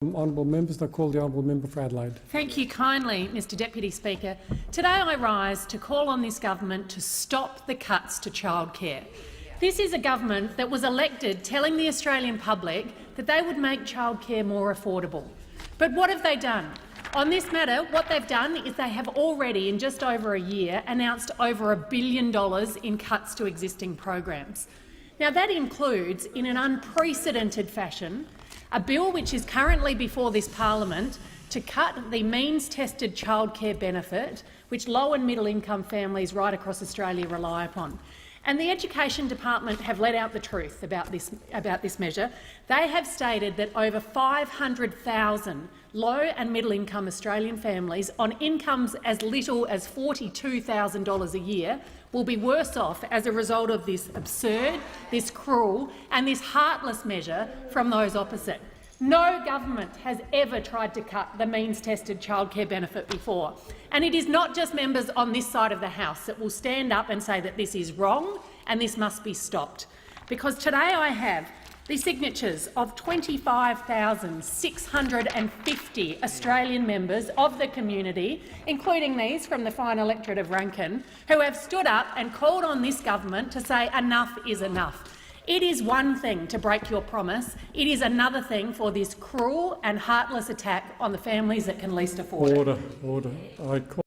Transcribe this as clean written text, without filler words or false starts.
Honourable members. I call the honourable member for Adelaide. Thank you kindly, Mr Deputy Speaker. Today I rise to call on this government to stop the cuts to childcare. This is a government that was elected telling the Australian public that they would make childcare more affordable. But what have they done? On this matter, what they've done is they have already, in just over a year, announced over $1 billion in cuts to existing programs. Now, that includes, in an unprecedented fashion, a bill which is currently before this parliament to cut the means-tested childcare benefit, which low and middle-income families right across Australia rely upon. And the Education Department have let out the truth about this measure. They have stated that over 500,000 low and middle-income Australian families on incomes as little as $42,000 a year will be worse off as a result of this absurd, this cruel and this heartless measure from those opposite. No government has ever tried to cut the means-tested childcare benefit before, and it is not just members on this side of the House that will stand up and say that this is wrong and this must be stopped. Because today I have the signatures of 25,650 Australian members of the community, including these from the fine electorate of Rankin, who have stood up and called on this government to say enough is enough. It is one thing to break your promise. It is another thing for this cruel and heartless attack on the families that can least afford it. Order.